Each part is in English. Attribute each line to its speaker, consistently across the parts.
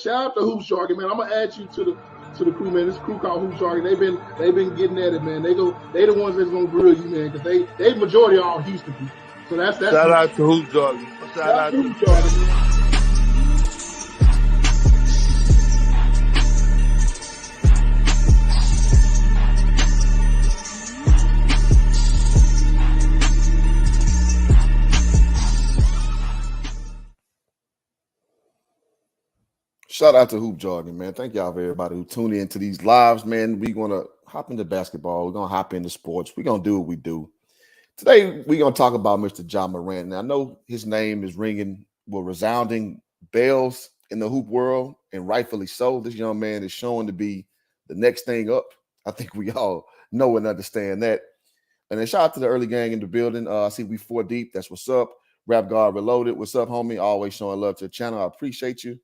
Speaker 1: shout out to Hoop Shark, man. I'm gonna add you to the crew, man. This crew called Hoop Shark. They've been getting at it, man. They the ones that's gonna grill you, man, because they majority are all Houston people. So that's
Speaker 2: shout out to Hoop Shark. Shout out to Hoop Shark.
Speaker 3: Shout out to Hoop Jargon, man. Thank y'all for everybody who tuned into these lives, man. We're going to hop into basketball. We're going to hop into sports. We're going to do what we do. Today, we're going to talk about Mr. Ja Morant. Now, I know his name is ringing with resounding bells in the hoop world, and rightfully so. This young man is showing to be the next thing up. I think we all know and understand that. And then shout out to the early gang in the building. I see we 4 deep. That's what's up. Rap God Reloaded. What's up, homie? Always showing love to the channel. I appreciate you.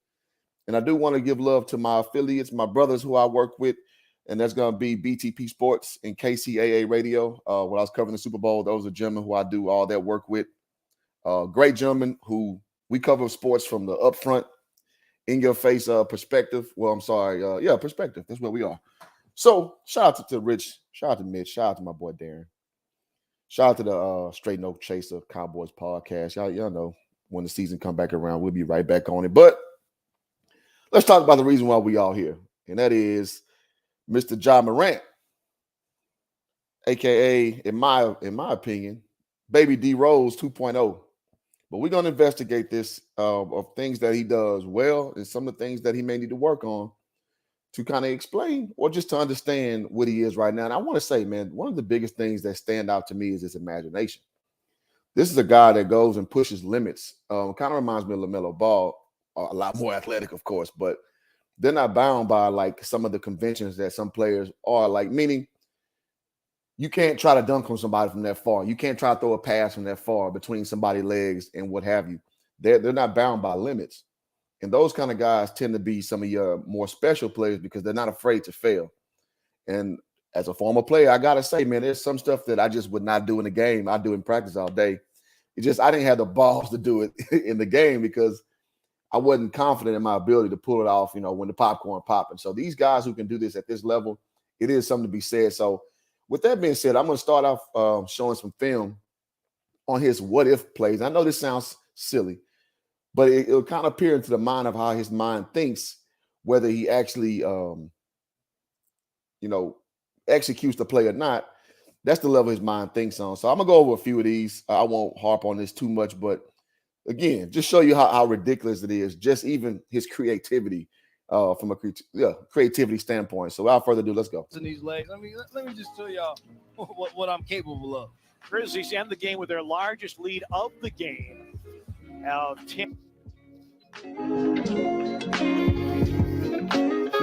Speaker 3: And I do want to give love to my affiliates, my brothers who I work with, and that's going to be BTP Sports and KCAA Radio. When I was covering the Super Bowl, those are gentlemen who I do all that work with. Great gentlemen who we cover sports from the upfront, in-your-face perspective. Well, I'm sorry. Perspective. That's where we are. So shout out to Rich. Shout out to Mitch. Shout out to my boy Darren. Shout out to the Straight No Chaser Cowboys podcast. Y'all know when the season come back around, we'll be right back on it. But let's talk about the reason why we all here, and that is Mr. Ja Morant, aka, in my opinion, Baby D Rose 2.0. But we're gonna investigate this of things that he does well and some of the things that he may need to work on to kind of explain or just to understand what he is right now. And I want to say, man, one of the biggest things that stand out to me is his imagination. This is a guy that goes and pushes limits. Kind of reminds me of LaMelo Ball. A lot more athletic, of course, but they're not bound by like some of the conventions that some players are, like, meaning you can't try to dunk on somebody from that far. You can't try to throw a pass from that far between somebody's legs and what have you. They're not bound by limits. And those kind of guys tend to be some of your more special players because they're not afraid to fail. And as a former player, I got to say, man, there's some stuff that I just would not do in the game. I do in practice all day. I didn't have the balls to do it in the game because I wasn't confident in my ability to pull it off, when the popcorn popped. And so these guys who can do this at this level, it is something to be said. So with that being said, I'm going to start off showing some film on his what-if plays. I know this sounds silly, but it'll kind of peer into the mind of how his mind thinks, whether he actually, executes the play or not. That's the level his mind thinks on. So I'm going to go over a few of these. I won't harp on this too much, but again, just show you how ridiculous it is, just even his creativity from a creativity standpoint. So without further ado, let's go.
Speaker 4: In these legs, let me just tell y'all what I'm capable of. Grizzlies end the game with their largest lead of the game. 10.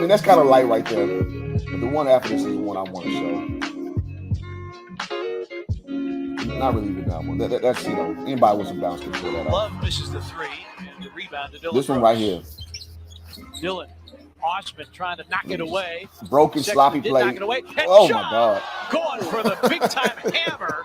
Speaker 3: That's kind of light right there. But the one after this is the one I want to show. Not really even that one. That's anybody with some bounce can pull that out.
Speaker 4: Love misses the three. And the rebound to Dylan.
Speaker 3: This one right here.
Speaker 4: Dylan Osman trying to knock it away.
Speaker 3: Broken, sloppy play.
Speaker 4: Knock it away.
Speaker 3: Oh, my God.
Speaker 4: Going for the big-time hammer.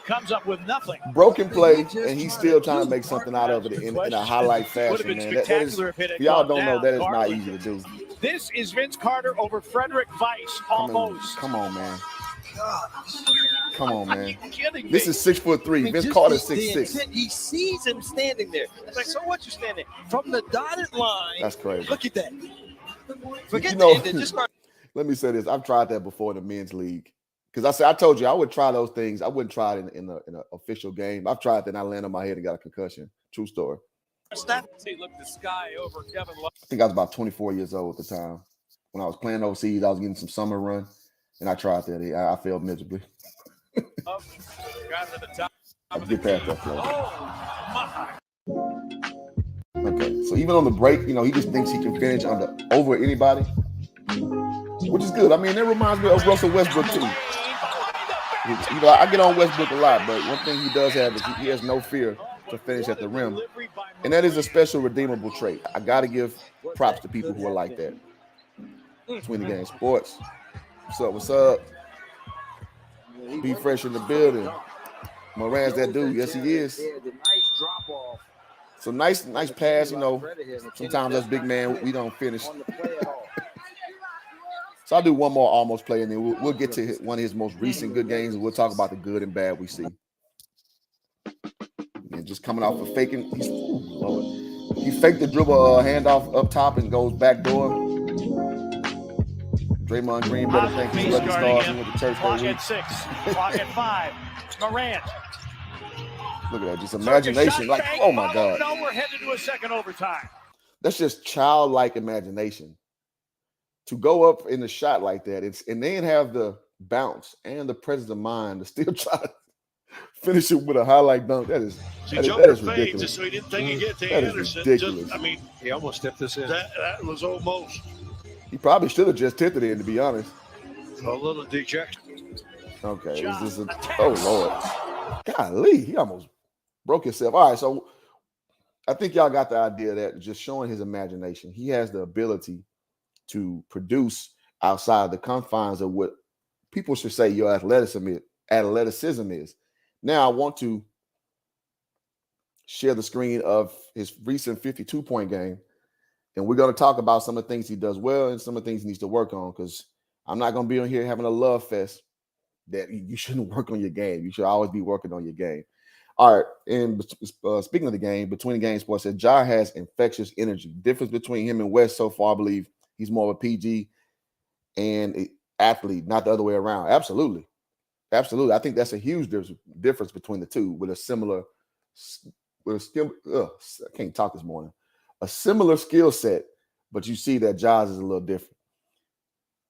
Speaker 4: Comes up with nothing.
Speaker 3: Broken play, and he's still trying to make something out of it in a highlight fashion, man. That is, if y'all don't know, that is not easy to do.
Speaker 4: This is Vince Carter over Frederick Weiss, almost.
Speaker 3: Come on, man. Come on, man.
Speaker 4: This
Speaker 3: is 6'3". Vince Carter 6'6".
Speaker 4: He sees him standing there. It's like, so what, you standing from the dotted line?
Speaker 3: That's crazy.
Speaker 4: Look at that. Forget
Speaker 3: just let me say this. I've tried that before in the men's league. Because I told you I would try those things. I wouldn't try it in an official game. I've tried that and I landed on my head and got a concussion. True story.
Speaker 4: Look the sky over Kevin Love.
Speaker 3: I think I was about 24 years old at the time. When I was playing overseas, I was getting some summer run, and I tried that. I failed miserably.
Speaker 4: Guys at the top.
Speaker 3: I'll get past that play.
Speaker 4: Oh, my.
Speaker 3: Okay, so even on the break, he just thinks he can finish over anybody, which is good. That reminds me of Russell Westbrook too. I get on Westbrook a lot, but one thing he does have is he has no fear to finish at the rim, and that is a special redeemable trait. I got to give props to people who are like that. Between the Game Sports. What's up? Be fresh in the building. Morant's that dude. Yes, he is.
Speaker 5: The nice drop off
Speaker 3: So nice pass. Sometimes us big man, we don't finish. So I'll do one more almost play, and then we'll get to one of his most recent good games, and we'll talk about the good and bad we see. And just coming off of faking, he faked the dribble handoff up top and goes back door. Draymond Green better thank his lucky stars and went to church
Speaker 4: clock
Speaker 3: that week.
Speaker 4: at 6, clock at 5. Morant.
Speaker 3: Look at that, just imagination. Like, oh my God.
Speaker 4: No, we're headed to a second overtime.
Speaker 3: That's just childlike imagination. To go up in the shot like that, and then have the bounce and the presence of mind to still try to finish it with a highlight dunk. That is ridiculous.
Speaker 5: Just so he didn't think he'd get to
Speaker 3: That is
Speaker 5: Anderson.
Speaker 3: ridiculous.
Speaker 5: He almost tipped this in. That was almost.
Speaker 3: He probably should have just tipped it in, to be honest.
Speaker 5: A little dejection.
Speaker 3: Okay. Oh, Lord. Golly, he almost broke himself. All right, so I think y'all got the idea that just showing his imagination, he has the ability to produce outside the confines of what people should say your athleticism is. Now, I want to share the screen of his recent 52-point game, and we're going to talk about some of the things he does well and some of the things he needs to work on, because I'm not going to be on here having a love fest that you shouldn't work on your game. You should always be working on your game. All right, and speaking of the game, Between the Game Sports said Ja has infectious energy. Difference between him and West so far, I believe he's more of a PG and an athlete, not the other way around. Absolutely. I think that's a huge difference between the two with a similar I can't talk this morning. A similar skill set, but you see that Ja's is a little different.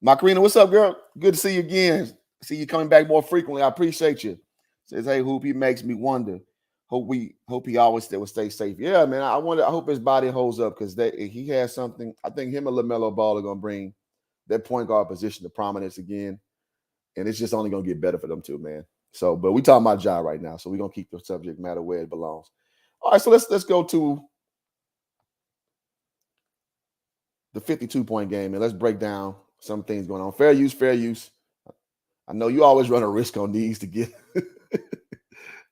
Speaker 3: Macarena, what's up, girl? Good to see you again. See you coming back more frequently. I appreciate you. Says, hey, Hoop, he makes me wonder. Hope he always will stay safe. Yeah, man. I hope his body holds up, because he has something. I think him and LaMelo Ball are gonna bring that point guard position to prominence again. And it's just only gonna get better for them too, man. So, but we talking about Ja right now, so we're gonna keep the subject matter where it belongs. All right, so let's go to the 52-point game and let's break down some things going on. Fair use. I know you always run a risk on these to get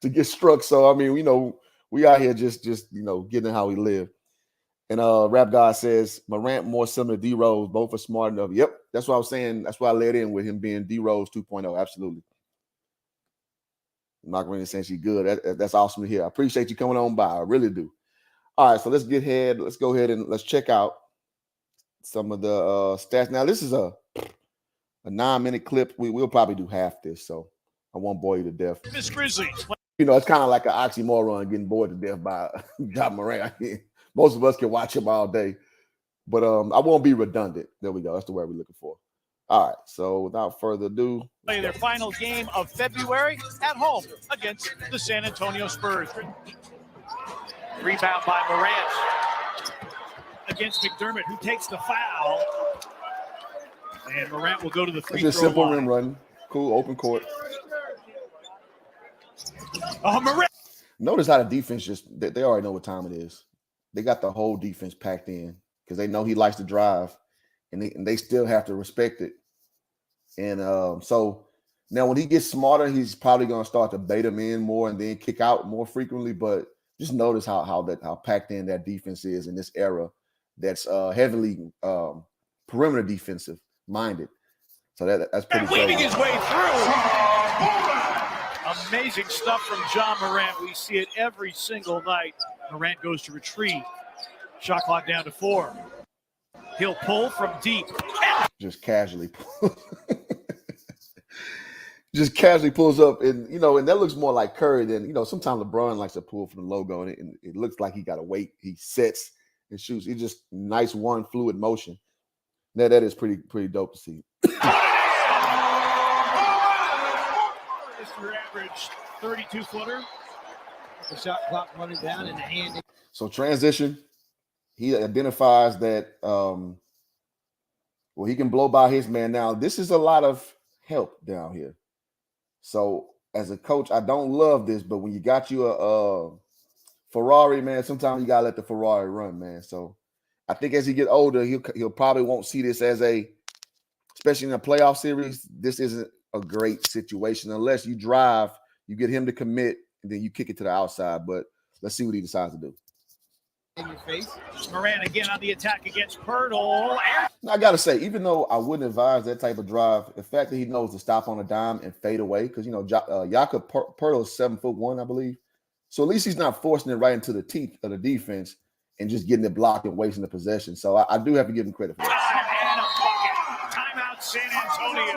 Speaker 3: to get struck. So I mean, we out here just getting how we live. And Rap God says Morant more similar to D Rose, both are smart enough. Yep, that's what I was saying. That's why I led in with him being D Rose 2.0. Absolutely. Macarena saying she's good. That's awesome to hear. I appreciate you coming on by. I really do. All right, so let's go ahead and let's check out some of the stats. Now, this is a 9-minute clip. We'll probably do half this, so I won't bore you to death.
Speaker 4: Miss Grizzlies.
Speaker 3: It's kind of like an oxymoron getting bored to death by Ja Morant. Most of us can watch him all day, but I won't be redundant. There we go. That's the word we're looking for. All right, so without further ado,
Speaker 4: Play their final game of February at home against the San Antonio Spurs. Rebound by Morant against McDermott, who takes the foul. And Morant will go to the free throw line.
Speaker 3: It's just simple rim run. Cool, open court.
Speaker 4: Morant.
Speaker 3: Notice how the defense they already know what time it is. They got the whole defense packed in because they know he likes to drive, and they still have to respect it. And so now when he gets smarter, he's probably going to start to bait him in more and then kick out more frequently. But just notice how packed in that defense is in this era that's heavily perimeter defensive minded. So that's pretty crazy.
Speaker 4: Weaving his way through. Amazing stuff from Ja Morant. We see it every single night. Morant goes to retreat. Shot clock down to 4. He'll pull from deep.
Speaker 3: Just casually pulls up, and and that looks more like Curry than sometimes LeBron likes to pull from the logo, and it looks like he got to wait. He sets and shoots. It's just nice one fluid motion. Now that is pretty dope to see.
Speaker 4: Mr. Average 32-footer. The shot clock running down in the hand.
Speaker 3: So transition, he identifies that he can blow by his man. Now, this is a lot of help down here. So as a coach, I don't love this, but when you got you a Ferrari, man, sometimes you gotta let the Ferrari run, man. So I think as he get older, he'll probably won't see this as especially in a playoff series, this isn't a great situation unless you drive, you get him to commit, and then you kick it to the outside. But let's see what he decides to do.
Speaker 4: In your face. Morant again on the attack against Pirtle.
Speaker 3: I got to say, even though I wouldn't advise that type of drive, the fact that he knows to stop on a dime and fade away, because, Jakob Pirtle is 7'1", I believe. So at least he's not forcing it right into the teeth of the defense and just getting it blocked and wasting the possession. So I do have to give him credit for that.
Speaker 4: Timeout, San Antonio.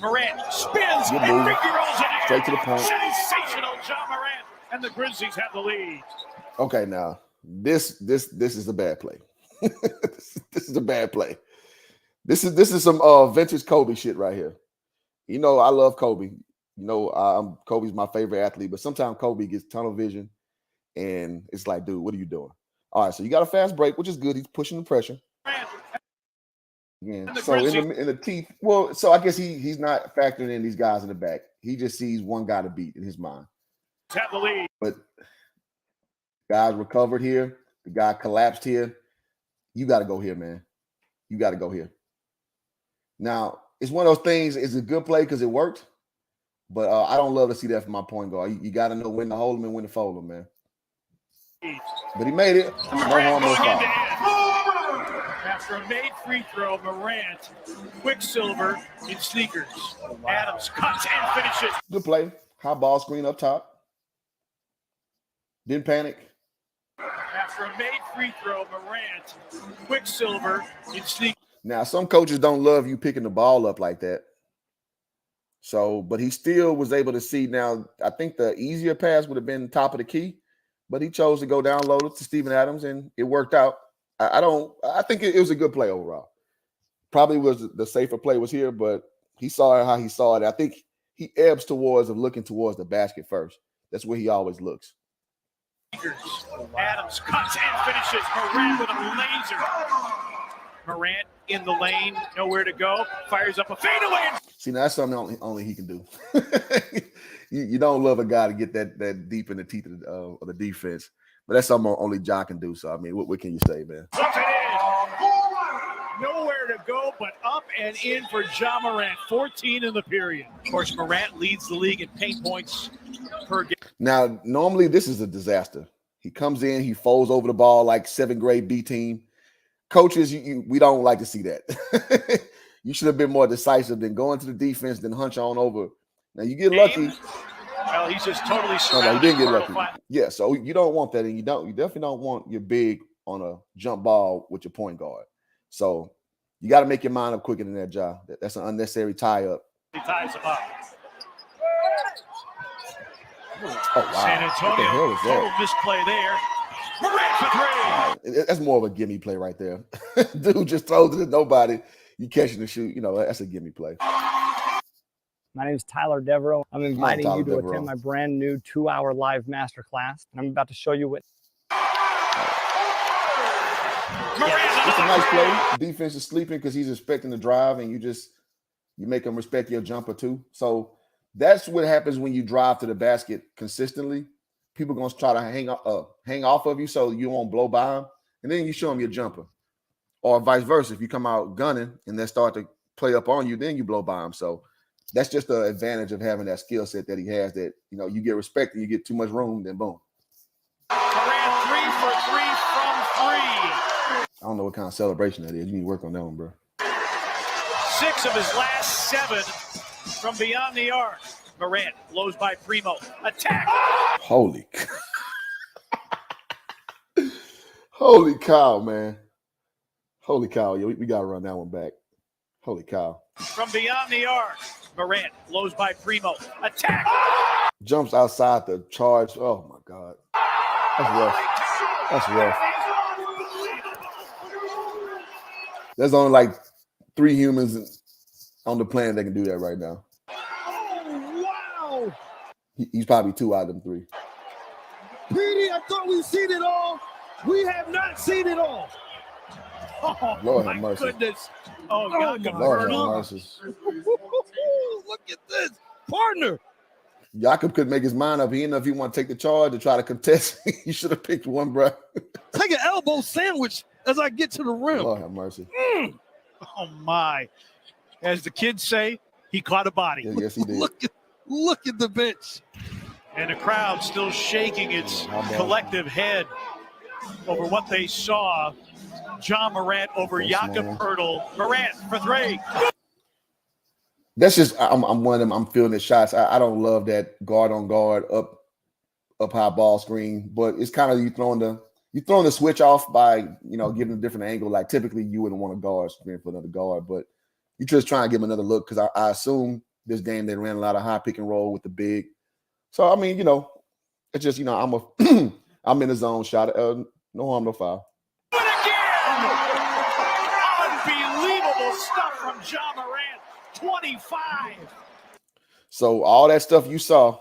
Speaker 4: Morant spins
Speaker 3: Good
Speaker 4: and
Speaker 3: move.
Speaker 4: figures it.
Speaker 3: Straight to the point.
Speaker 4: Sensational John Morant, and the Grizzlies have the lead.
Speaker 3: Okay, now this is a bad play. This is a bad play. This is some vintage Kobe shit right here. I love Kobe. Kobe's my favorite athlete, but sometimes Kobe gets tunnel vision, and it's like, dude, what are you doing? All right, so you got a fast break, which is good. He's pushing the pressure. Again, so in the teeth. Well, so I guess he's not factoring in these guys in the back. He just sees one guy to beat in his mind.
Speaker 4: Have the lead.
Speaker 3: But guys recovered here. The guy collapsed here. You got to go here, man. You got to go here. Now, it's one of those things. It's a good play because it worked, but I don't love to see that from my point guard. You got to know when to hold him and when to fold him, man. But he made it. No harm, no foul.
Speaker 4: After a made free throw, Morant, Quicksilver in sneakers. Adams cuts and finishes.
Speaker 3: Good play. High ball screen up top. Didn't panic.
Speaker 4: After a made free throw, Morant, Quicksilver in sneakers.
Speaker 3: Now, some coaches don't love you picking the ball up like that. So, but he still was able to see. Now, I think the easier pass would have been top of the key, but he chose to go down low to Steven Adams, and it worked out. I think it was a good play overall. Probably was the safer play was here, but he saw it how he saw it. I think he ebbs towards of looking towards the basket first. That's where he always looks.
Speaker 4: Adams cuts and finishes. Morant with a laser. Morant in the lane, nowhere to go. Fires up a fadeaway.
Speaker 3: See, now that's something only he can do. you don't love a guy to get that deep in the teeth of the defense, but that's something only Ja can do. So I mean, what can you say, man?
Speaker 4: Nowhere to go but up and in for Ja Morant. 14 in the period. Of course, Morant leads the league in paint points per game.
Speaker 3: Now, normally this is a disaster. He comes in, he folds over the ball like 7th grade B team. Coaches, we don't like to see that. You should have been more decisive than going to the defense, then hunch on over. Now you get lucky.
Speaker 4: Well, he's just totally surrounded.
Speaker 3: No, you didn't get lucky. Yeah, so you don't want that, and you definitely don't want your big on a jump ball with your point guard. So you got to make your mind up quicker than that, Ja. That's an unnecessary tie-up.
Speaker 4: He ties him up.
Speaker 3: Oh, wow.
Speaker 4: San Antonio, total misplay there. Morant for three.
Speaker 3: That's more of a gimme play right there. Dude just throws it to nobody. You catching the shoot. That's a gimme play.
Speaker 6: My name is Tyler Devereaux. I'm inviting you to attend my brand new 2-hour live masterclass, and I'm about to show you what.
Speaker 3: It's a nice play. Defense is sleeping because he's expecting the drive, and you make him respect your jumper too. So that's what happens when you drive to the basket consistently. People are going to try to hang off of you so you won't blow by them, and then you show them your jumper. Or vice versa. If you come out gunning and they start to play up on you, then you blow by them. So that's just the advantage of having that skill set that he has, that, you get respect and you get too much room, then boom.
Speaker 4: Morant 3 for 3 from 3.
Speaker 3: I don't know what kind of celebration that is. You need to work on that one, bro.
Speaker 4: 6 of his last 7 from beyond the arc. Morant blows by Primo. Attack.
Speaker 3: Holy cow, man. Holy cow. Yeah, we got to run that one back. Holy cow.
Speaker 4: From beyond the arc. Morant blows by Primo. Attack.
Speaker 3: Jumps outside the charge. Oh, my God. That's rough. There's only like 3 humans on the planet that can do that right now.
Speaker 4: Oh, wow.
Speaker 3: He's probably 2 out of them 3.
Speaker 7: Petey, I thought we've seen it all. We have not seen it all.
Speaker 4: Oh,
Speaker 3: Lord have mercy.
Speaker 4: Goodness. Oh, God.
Speaker 3: Lord have mercy.
Speaker 7: Look at this. Partner.
Speaker 3: Jakob couldn't make his mind up. He didn't know if he want to take the charge or try to contest. He should have picked one, bro.
Speaker 7: Take an elbow sandwich as I get to the rim.
Speaker 3: Lord have mercy.
Speaker 4: Oh, my. As the kids say, he caught a body.
Speaker 3: Yes, he did.
Speaker 7: Look at the bench.
Speaker 4: And the crowd still shaking its collective head over what they saw. John Morant over Jakob Poeltl. Morant for three.
Speaker 3: That's just I'm one of them. I'm feeling the shots. I don't love that guard on guard up high ball screen, but it's kind of you throwing the switch off by giving a different angle. Like typically you wouldn't want a guard screen for another guard, but you just try and give him another look because I assume this game they ran a lot of high pick and roll with the big. So I mean, it's just I'm in the zone shot. No harm, no foul.
Speaker 4: Unbelievable stuff from John Morant. 25.
Speaker 3: So all that stuff you saw,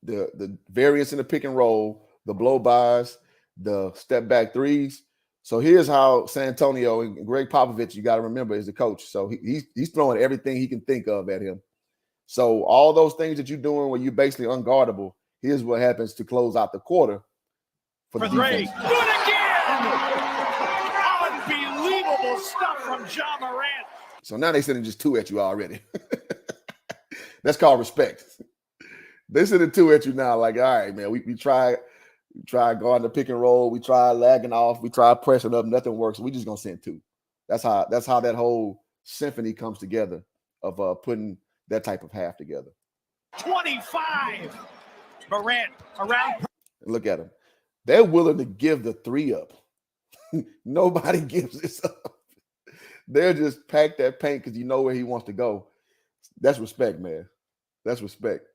Speaker 3: the variance in the pick and roll, the blow bys, the step back threes. So here's how San Antonio and Greg Popovich, you got to remember, is the coach. So he's throwing everything he can think of at him. So all those things that you're doing where you're basically unguardable, here's what happens to close out the quarter for the
Speaker 4: three.
Speaker 3: defense.
Speaker 4: Good again. Unbelievable stuff from John Morant.
Speaker 3: So now they're sending just two at you already. That's called respect. They're sending two at you now. Like, all right, man, we try guarding the pick and roll. We try lagging off. We try pressing up. Nothing works. We just gonna send two. That's how that whole symphony comes together of putting that type of half together.
Speaker 4: 25. Morant around.
Speaker 3: Look at them. They're willing to give the three up. Nobody gives this up. They'll just pack that paint because you know where he wants to go. That's respect, man. That's respect.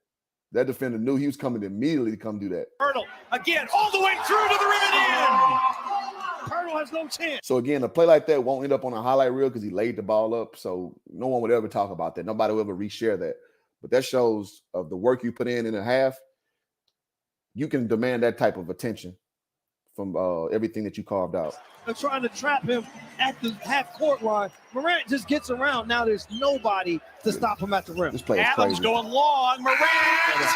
Speaker 3: That defender knew he was coming immediately to come do that.
Speaker 4: Poeltl again, all the way through to the rim and in. Poeltl has no chance.
Speaker 3: So again, a play like that won't end up on a highlight reel because he laid the ball up. So no one would ever talk about that. Nobody will ever reshare that. But that shows of the work you put in a half. You can demand that type of attention from everything that you carved out.
Speaker 7: They're trying to trap him at the half-court line. Morant just gets around. Now there's nobody to stop him at the rim.
Speaker 3: This play is
Speaker 4: Adams
Speaker 3: crazy.
Speaker 4: going long. Morant! He hit it!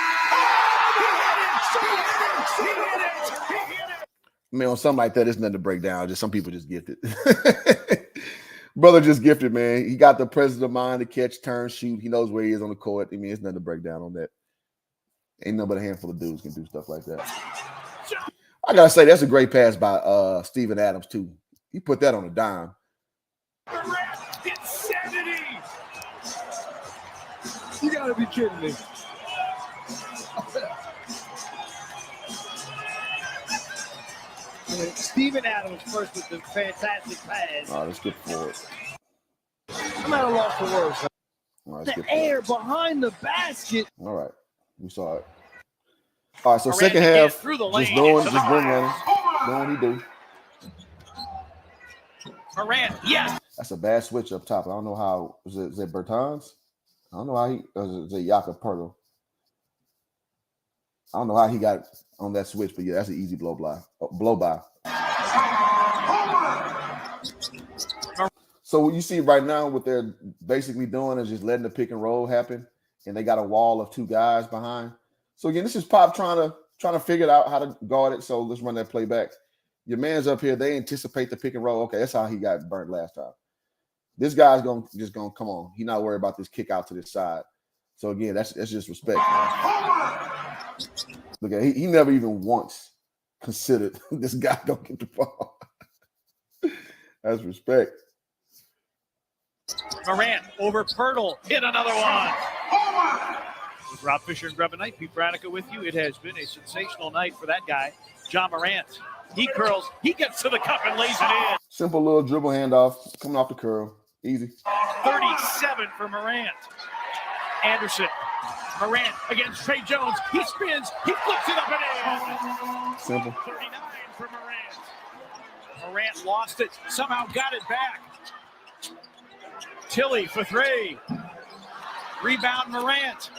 Speaker 3: I mean, on something like that, it's nothing to break down. Just some people just gifted. Brother just gifted, man. He got the presence of mind to catch, turn, shoot. He knows where he is on the court. I mean, it's nothing to break down on that. Ain't nothing but a handful of dudes can do stuff like that. I gotta say, that's a great pass by Steven Adams, too. He put that on a dime.
Speaker 4: Insanity!
Speaker 7: You gotta be kidding me.
Speaker 4: Steven Adams first with the fantastic pass.
Speaker 3: All right, let's get forward.
Speaker 7: I'm at a loss for words.
Speaker 3: All right,
Speaker 7: The air behind the basket.
Speaker 3: All right, we saw it. All right, so
Speaker 4: Morant
Speaker 3: second half,
Speaker 4: through the
Speaker 3: just
Speaker 4: lane
Speaker 3: doing
Speaker 4: into the
Speaker 3: running, doing what he do.
Speaker 4: Morant, yes.
Speaker 3: That's a bad switch up top. I don't know how. Is it Bertans? I don't know how he. Or is it Jakob Poeltl? I don't know how he got on that switch, but yeah, that's an easy blow by. So what you see right now, what they're basically doing is just letting the pick and roll happen, and they got a wall of two guys behind. So again, this is Pop trying to figure out how to guard it. So let's run that play back. Your man's up here. They anticipate the pick and roll. Okay, that's how he got burnt last time. This guy's gonna come on. He's not worried about this kick out to this side. So again, that's just respect, man. Look at he never even once considered this guy don't get the ball. That's respect.
Speaker 4: Morant over Poeltl. Hit another one. With Rob Fisher and Grub and Knight, Pete Branica with you. It has been a sensational night for that guy, John Morant. He curls. He gets to the cup and lays it in.
Speaker 3: Simple little dribble handoff coming off the curl. Easy.
Speaker 4: 37 for Morant. Anderson. Morant against Trey Jones. He spins. He flips it up and in.
Speaker 3: Simple.
Speaker 4: 39 for Morant. Morant lost it. Somehow got it back. Tilly for three. Rebound Morant.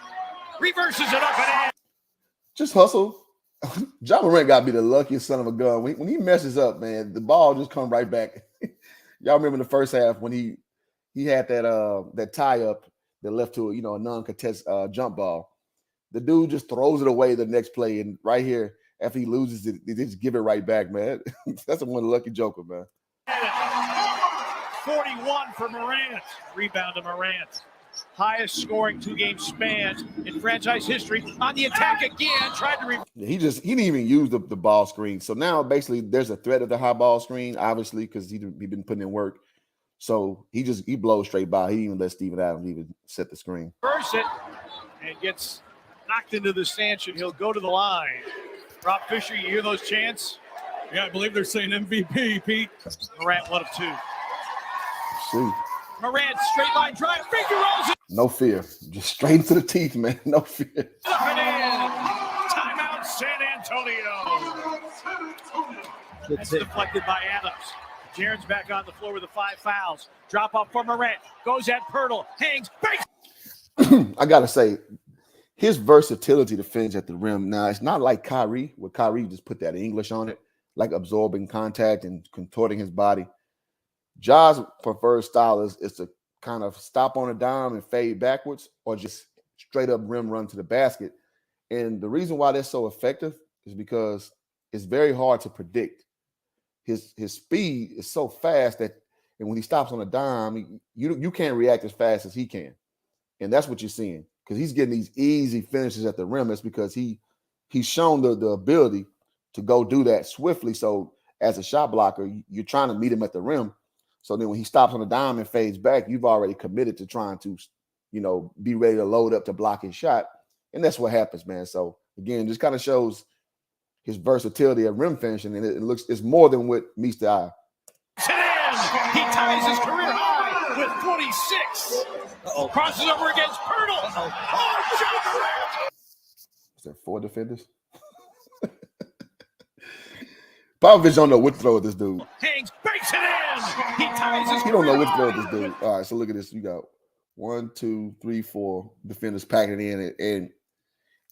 Speaker 4: Reverses it up and in.
Speaker 3: Just hustle. John Morant got to be the luckiest son of a gun. When he messes up, man, the ball just comes right back. Y'all remember in the first half when he had that tie up that left to a non-contest jump ball. The dude just throws it away the next play, and right here after he loses it, they just give it right back, man. That's one lucky joker, man.
Speaker 4: 41 for Morant. Rebound to Morant. highest scoring 2-game spans in franchise history. On the attack again, tried to
Speaker 3: he didn't even use the ball screen. So now basically there's a threat of the high ball screen, obviously, because he been putting in work. So he blows straight by. He didn't even let Steven Adams even set the screen.
Speaker 4: Reverse it and gets knocked into the stanchion. He'll go to the line. Rob Fisher, you hear those chants?
Speaker 8: Yeah, I believe they're saying MVP, Pete.
Speaker 4: Morant, 1 of 2.
Speaker 3: Let's see.
Speaker 4: Morant, straight line drive, finger rolls it.
Speaker 3: No fear. Just straight into the teeth, man. No fear.
Speaker 4: Up and in. Timeout, San Antonio. That's deflected by Adams. Jaren's back on the floor with the 5 fouls. Drop off for Morant. Goes at Pirtle. Hangs. Banks.
Speaker 3: I got to say, his versatility to finish at the rim. Now, it's not like Kyrie, where Kyrie just put that English on it, like absorbing contact and contorting his body. Ja's preferred style is to kind of stop on a dime and fade backwards, or just straight up rim run to the basket. And the reason why that's so effective is because it's very hard to predict. His speed is so fast that, and when he stops on a dime, you can't react as fast as he can. And that's what you're seeing, because he's getting these easy finishes at the rim. That's because he's shown the ability to go do that swiftly. So as a shot blocker, you're trying to meet him at the rim. So then when he stops on a dime and fades back, you've already committed to trying to, be ready to load up to block his shot. And that's what happens, man. So again, just kind of shows his versatility at rim finishing, and it's more than what meets the eye.
Speaker 4: He ties his career high with 46. Crosses over against Pirtle. Oh, Ja Morant.
Speaker 3: Is there 4 defenders? Popovich don't know what to throw at this dude.
Speaker 4: Hangs, banks it in. He ties his
Speaker 3: He don't know
Speaker 4: career
Speaker 3: what to throw at
Speaker 4: high.
Speaker 3: this dude. All right, so look at this. You got 1, 2, 3, 4 defenders packing it in, and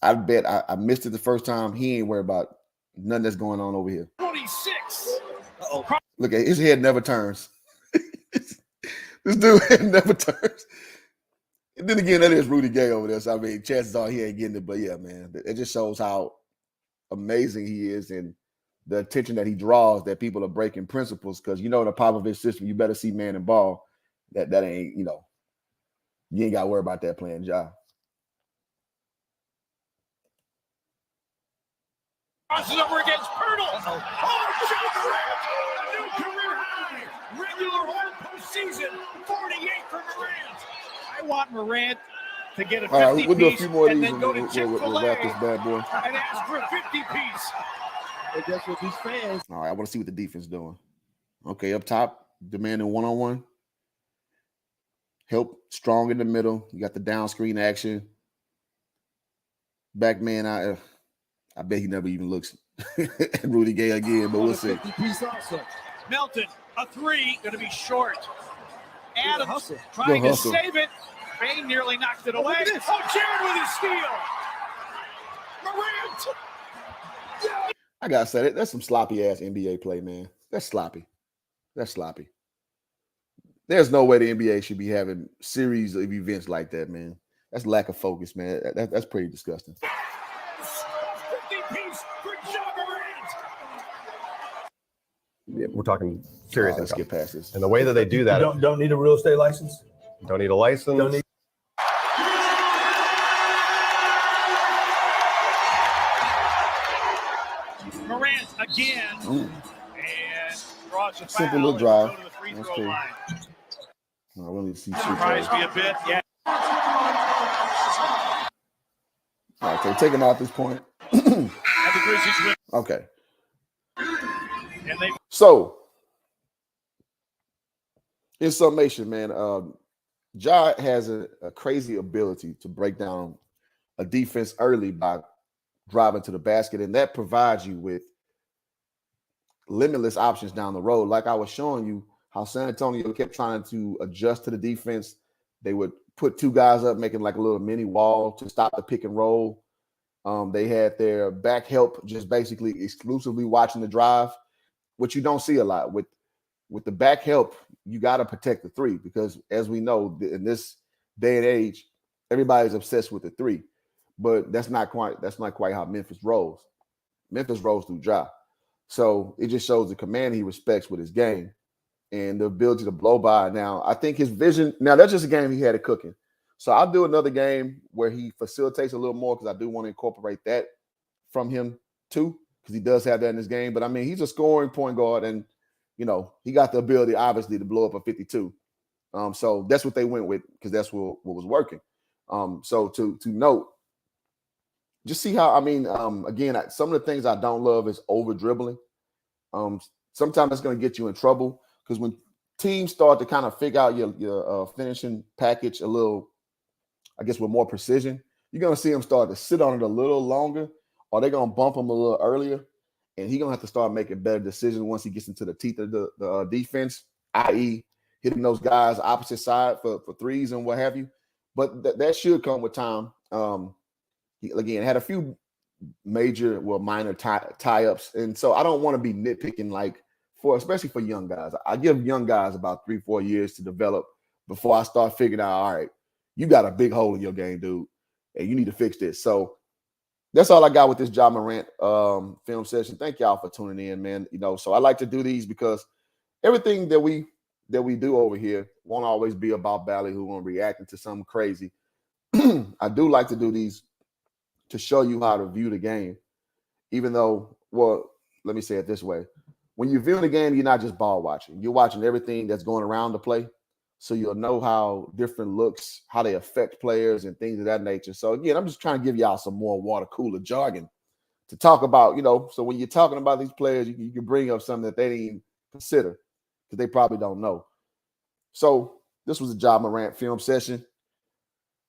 Speaker 3: I bet I missed it the first time. He ain't worried about nothing that's going on over here.
Speaker 4: 26.
Speaker 3: Look at his head never turns. This dude head never turns. And then again, that is Rudy Gay over there. So I mean, chances are he ain't getting it. But yeah, man, it just shows how amazing he is and the attention that he draws, that people are breaking principles. Because in the Popovich system, you better see man and ball. That ain't, you ain't got to worry about that playing job.
Speaker 4: Crosses over against Pirtle. Oh, Ja Morant. A new career high. Regular or postseason. 48 for Morant. I want Morant to get a 50
Speaker 3: All right, we'll do a
Speaker 4: piece
Speaker 3: few more of
Speaker 4: and
Speaker 3: these
Speaker 4: then
Speaker 3: and
Speaker 4: go to
Speaker 3: we'll
Speaker 4: Chick-fil-A
Speaker 3: wrap this bad boy.
Speaker 4: and ask for a 50 piece.
Speaker 7: But that's what these fans.
Speaker 3: All right, I want to see what the defense doing. Okay, up top, demanding one-on-one. Help strong in the middle. You got the down screen action. Back man, I bet he never even looks at Rudy Gay again, but we'll see.
Speaker 7: 50 piece also.
Speaker 4: Melton, a 3, going to be short. Adams
Speaker 7: hustle.
Speaker 4: trying
Speaker 3: Good
Speaker 4: to
Speaker 3: hustle.
Speaker 4: save it. Bain nearly knocked it away.
Speaker 7: look at this.
Speaker 4: Oh, Jaren with his steal. Morant.
Speaker 3: I gotta say that that's some sloppy ass NBA play, man. That's sloppy. That's sloppy. There's no way the NBA should be having series of events like that, man. That's lack of focus, man. That's pretty disgusting.
Speaker 4: 50 piece for Ja Morant.
Speaker 9: Yeah, we're talking serious
Speaker 3: Let's
Speaker 9: income.
Speaker 3: get past this.
Speaker 9: And the way that they do that,
Speaker 8: Don't need a real estate license.
Speaker 9: don't need a license.
Speaker 8: Don't need.
Speaker 4: Morant again.
Speaker 3: Ooh.
Speaker 4: And draws a
Speaker 3: Simple
Speaker 4: foul
Speaker 3: little
Speaker 4: and
Speaker 3: drive.
Speaker 4: go to the free
Speaker 3: That's
Speaker 4: throw
Speaker 3: cool.
Speaker 4: line.
Speaker 3: I really see
Speaker 4: Surprised me a bit. Yeah.
Speaker 3: All right, so take him out at this point.
Speaker 4: And the Grizzlies win.
Speaker 3: Okay.
Speaker 4: And they
Speaker 3: So, in summation, man, Ja has a crazy ability to break down a defense early by driving to the basket, and that provides you with limitless options down the road. Like I was showing you how San Antonio kept trying to adjust to the defense. They would put 2 guys up, making like a little mini wall to stop the pick and roll. They had their back help just basically exclusively watching the drive, which you don't see a lot. With the back help, you got to protect the 3 because, as we know, in this day and age, everybody's obsessed with the 3. But that's not quite how Memphis rolls. Memphis rolls through Ja. So it just shows the command he respects with his game and the ability to blow by. Now, I think his vision, now that's just a game he had it cooking. So I'll do another game where he facilitates a little more because I do want to incorporate that from him too, because he does have that in his game. But I mean, he's a scoring point guard, and you know, he got the ability, obviously, to blow up a 52. So that's what they went with because that's what was working. So to note, just see how, I mean, again, some of the things I don't love is over dribbling. Sometimes it's going to get you in trouble because when teams start to kind of figure out your finishing package a little, I guess, with more precision, you're going to see him start to sit on it a little longer, or they're going to bump him a little earlier, and he's going to have to start making better decisions once he gets into the teeth of the defense, i.e., hitting those guys opposite side for threes and what have you. But that should come with time. He, again, had a few major, minor tie-ups. And so I don't want to be nitpicking, like, especially for young guys. I give young guys about 3-4 years to develop before I start figuring out, all right, you got a big hole in your game, dude, and you need to fix this. So that's all I got with this Ja Morant film session. Thank y'all for tuning in, man. You know, so I like to do these because everything that we do over here won't always be about ballyhoo and reacting to something crazy. I do like to do these to show you how to view the game, even though, well, let me say it this way. When you're viewing the game, you're not just ball watching. You're watching everything that's going around the play, so you'll know how different looks, how they affect players and things of that nature. So, again, I'm just trying to give y'all some more water cooler jargon to talk about, you know, so when you're talking about these players, you can bring up something that they didn't even consider because they probably don't know. So this was a Ja Morant film session.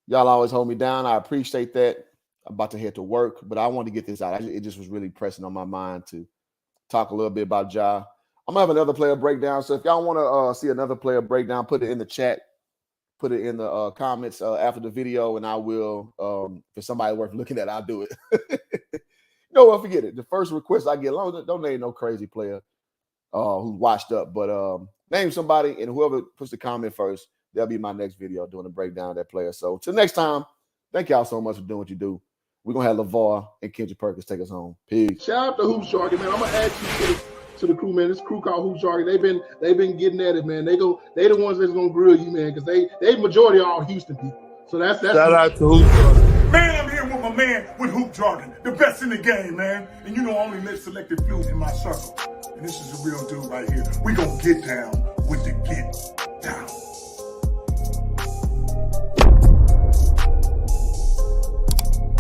Speaker 3: Y'all always hold me down. I appreciate that. I'm about to head to work, but I wanted to get this out. It just was really pressing on my mind to talk a little bit about Ja. I'm going to have another player breakdown. So if y'all want to see another player breakdown, put it in the chat. Put it in the comments after the video, and I will, if somebody worth looking at, I'll do it. You know what? Forget it. The first request I get, don't name no crazy player who's washed up, but name somebody, and whoever puts the comment first, that'll be my next video doing a breakdown of that player. So till next time, thank y'all so much for doing what you do. We're going to have LeVar and Kendrick Perkins take us home. Peace.
Speaker 1: Shout out to Hoop Jargon, man. I'm going to add you to the crew, man. This crew called Hoop Jargon. They've been getting at it, man. They the ones that's going to grill you, man, because they majority are all Houston people. So that's
Speaker 2: Shout out to Hoop Jargon.
Speaker 10: Man, I'm here with my man with Hoop Jargon, the best in the game, man. And you know I only live selected few in my circle. And this is a real dude right here. We going to get down with the get down.